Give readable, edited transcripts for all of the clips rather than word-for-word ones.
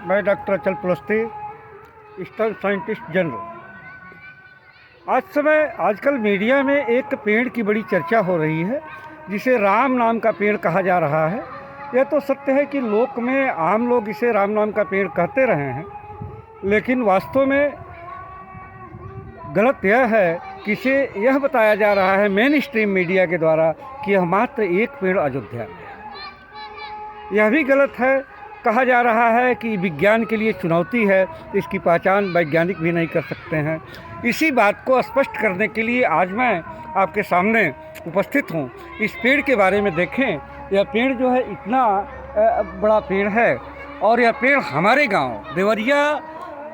मैं डॉक्टर अचल पुलस्ते, eastern scientist general. आजकल मीडिया में एक पेड़ की बड़ी चर्चा हो रही है जिसे राम नाम का पेड़ कहा जा रहा है। यह तो सत्य है कि लोक में आम लोग इसे राम नाम का पेड़ कहते रहे हैं, लेकिन वास्तव में गलत यह है कि इसे यह बताया जा रहा है मेन स्ट्रीम मीडिया के द्वारा कि यह मात्र एक पेड़ अयोध्या में है। यह भी गलत है। कहा जा रहा है कि विज्ञान के लिए चुनौती है, इसकी पहचान वैज्ञानिक भी नहीं कर सकते हैं। इसी बात को स्पष्ट करने के लिए आज मैं आपके सामने उपस्थित हूँ। इस पेड़ के बारे में देखें। यह पेड़ जो है इतना बड़ा पेड़ है और यह पेड़ हमारे गांव देवरिया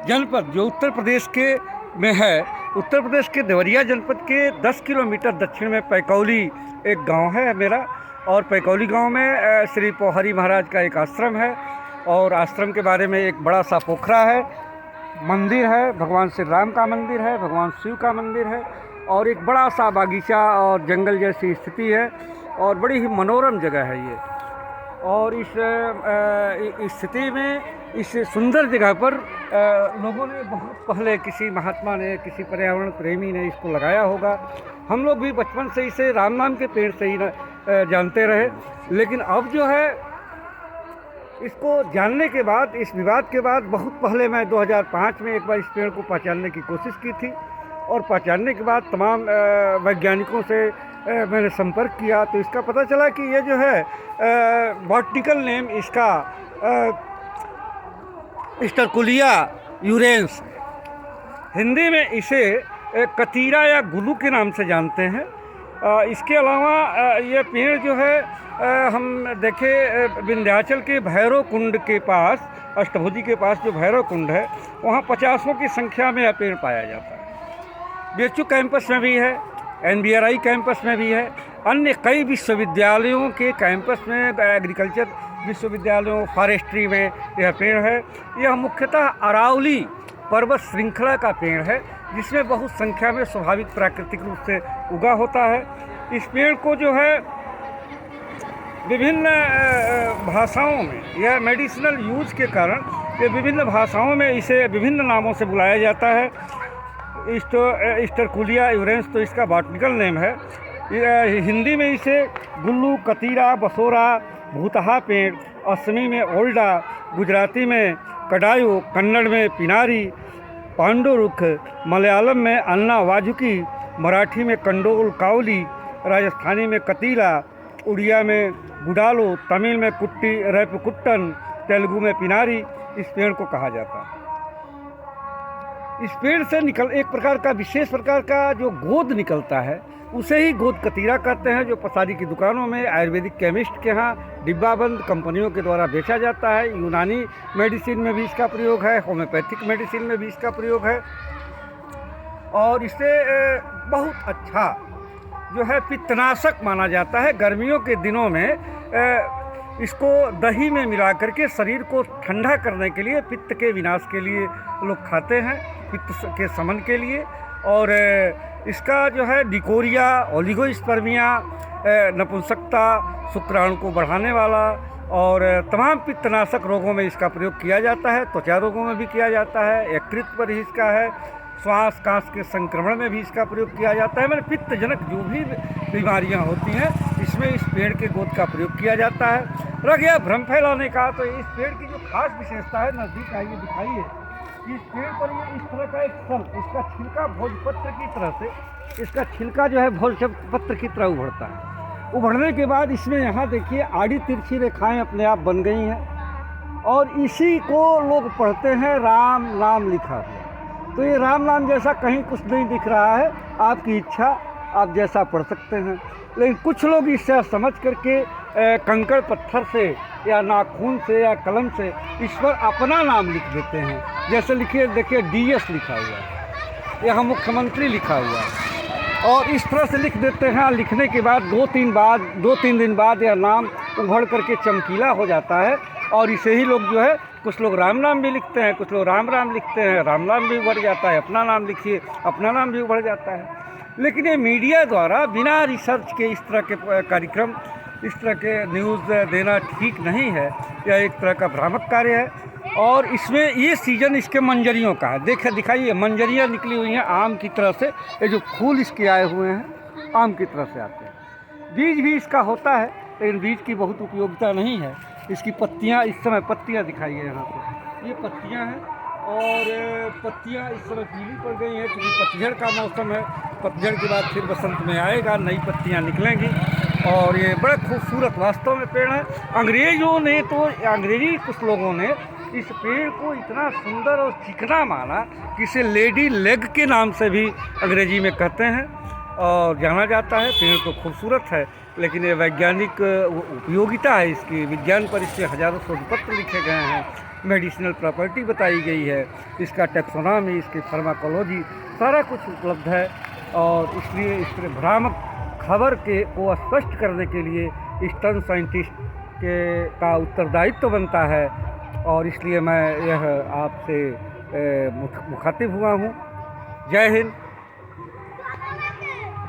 जनपद जो उत्तर प्रदेश के में है, उत्तर प्रदेश के देवरिया जनपद के 10 किलोमीटर दक्षिण में पैकौली एक गांव है मेरा। और पैकौली गांव में श्री पोहरी महाराज का एक आश्रम है और आश्रम के बारे में एक बड़ा सा पोखरा है, मंदिर है, भगवान श्री राम का मंदिर है, भगवान शिव का मंदिर है और एक बड़ा सा बागीचा और जंगल जैसी स्थिति है और बड़ी ही मनोरम जगह है ये। और इस स्थिति में, इस सुंदर जगह पर लोगों ने बहुत पहले किसी महात्मा ने, किसी पर्यावरण प्रेमी ने इसको लगाया होगा। हम लोग भी बचपन से इसे राम नाम के पेड़ से ही जानते रहे, लेकिन अब जो है इसको जानने के बाद, इस विवाद के बाद, बहुत पहले मैं 2005 में एक बार इस पेड़ को पहचानने की कोशिश की थी और पहचानने के बाद तमाम वैज्ञानिकों से मैंने संपर्क किया तो इसका पता चला कि ये जो है बॉटनिकल नेम इसका स्टरकुलिया यूरेंस, हिंदी में इसे कतीरा या गुल्लू के नाम से जानते हैं। इसके अलावा ये पेड़ जो है हम देखें विंध्याचल के भैरव कुंड के पास, अष्टभुजी के पास जो भैरव कुंड है वहाँ 50 की संख्या में यह पेड़ पाया जाता है। बीएचयू कैंपस में भी है, NBRI कैंपस में भी है, अन्य कई विश्वविद्यालयों के कैंपस में, एग्रीकल्चर विश्वविद्यालयों, फॉरेस्ट्री में यह पेड़ है। यह मुख्यतः अरावली पर्वत श्रृंखला का पेड़ है जिसमें बहुत संख्या में स्वाभाविक प्राकृतिक रूप से उगा होता है। इस पेड़ को जो है विभिन्न भाषाओं में, यह मेडिसिनल यूज के कारण ये विभिन्न भाषाओं में इसे विभिन्न नामों से बुलाया जाता है। स्टरकुलिया यूरेंस तो इसका बॉटनिकल नेम है। हिंदी में इसे गुल्लू, कतीरा, बसोरा, भूतहा पेड़, असमी में ओल्डा, गुजराती में कडायु, कन्नड़ में पिनारी, पांडुरुख, मलयालम में अन्ना वाजुकी, मराठी में कंडोल कावली, राजस्थानी में कतीला, उड़िया में गुडालो, तमिल में कुट्टी रैपकुट्टन, तेलुगु में पिनारी इस पेड़ को कहा जाता है। इस पेड़ से एक प्रकार का, विशेष प्रकार का जो गोद निकलता है उसे ही गोद कतीरा कहते हैं, जो पसारी की दुकानों में आयुर्वेदिक केमिस्ट के यहाँ डिब्बाबंद कंपनियों के द्वारा बेचा जाता है। यूनानी मेडिसिन में भी इसका प्रयोग है, होम्योपैथिक मेडिसिन में भी इसका प्रयोग है और इसे बहुत अच्छा जो है पित्तनाशक माना जाता है। गर्मियों के दिनों में इसको दही में मिला करके शरीर को ठंडा करने के लिए, पित्त के विनाश के लिए लोग खाते हैं, पित्त के शमन के लिए। और इसका जो है डिकोरिया, ओलिगोस्पर्मिया, नपुंसकता, शुक्राणु को बढ़ाने वाला और तमाम पित्तनाशक रोगों में इसका प्रयोग किया जाता है। त्वचा रोगों में भी किया जाता है, यकृत पर ही इसका है, श्वास कांस के संक्रमण में भी इसका प्रयोग किया जाता है। मैंने पित्तजनक जो भी बीमारियां होती हैं इसमें इस पेड़ के गोद का प्रयोग किया जाता है। रह गया भ्रम फैलाने का, तो इस पेड़ की जो खास विशेषता है, नज़दीक आइए दिखाइए। इस पेड़ पर ये इस तरह का एक फल, इसका छिलका भोजपत्र की तरह से, इसका छिलका जो है भोजपत्र की तरह उभरता है। उभरने के बाद इसमें यहाँ देखिए आड़ी तिरछी रेखाएं अपने आप बन गई हैं और इसी को लोग पढ़ते हैं राम नाम लिखा हुआ। तो ये राम नाम जैसा कहीं कुछ नहीं दिख रहा है, आपकी इच्छा, आप जैसा पढ़ सकते हैं। लेकिन कुछ लोग इससे समझ करके कंकड़ पत्थर से या नाखून से या कलम से इस पर अपना नाम लिख देते हैं। जैसे लिखिए, देखिए DS लिखा हुआ है, यहाँ मुख्यमंत्री लिखा हुआ है और इस तरह से लिख देते हैं। लिखने के बाद 2-3 दिन बाद यह नाम उभड़ करके चमकीला हो जाता है और इसे ही लोग जो है, कुछ लोग राम नाम भी लिखते हैं, कुछ लोग राम राम लिखते हैं, राम नाम भी उभर जाता है, अपना नाम लिखिए, अपना नाम भी उभर जाता है। लेकिन ये मीडिया द्वारा बिना रिसर्च के इस तरह के कार्यक्रम, इस तरह के न्यूज़ देना ठीक नहीं है। यह एक तरह का भ्रामक कार्य है। और इसमें ये सीज़न इसके मंजरियों का है। दिखाइए मंजरियाँ निकली हुई हैं आम की तरह से, ये जो फूल इसके आए हुए हैं आम की तरह से आते हैं। बीज भी इसका होता है लेकिन बीज की बहुत उपयोगिता नहीं है। इसकी पत्तियाँ इस समय, पत्तियाँ दिखाइए यहाँ पे, ये पत्तियाँ हैं और पत्तियाँ इस समय पीली पड़ गई हैं क्योंकि पतझड़ का मौसम है। पतझड़ के बाद फिर बसंत में आएगा, नई पत्तियाँ निकलेंगी और ये बड़ा खूबसूरत वास्तव में पेड़ है। अंग्रेजी कुछ लोगों ने इस पेड़ को इतना सुंदर और चिकना माना कि इसे लेडी लेग के नाम से भी अंग्रेजी में कहते हैं और जाना जाता है। पेड़ तो खूबसूरत है लेकिन ये वैज्ञानिक उपयोगिता है इसकी, विज्ञान पर इससे हज़ारों शोध पत्र लिखे गए हैं, मेडिसिनल प्रॉपर्टी बताई गई है, इसका टैक्सोनॉमी, इसकी फार्माकोलॉजी सारा कुछ उपलब्ध है। और इसलिए इस पर भ्रामक खबर को स्पष्ट करने के लिए ईस्टर्न साइंटिस्ट का उत्तरदायित्व बनता है और इसलिए मैं यह आपसे मुखातिब हुआ हूँ। जय हिंद।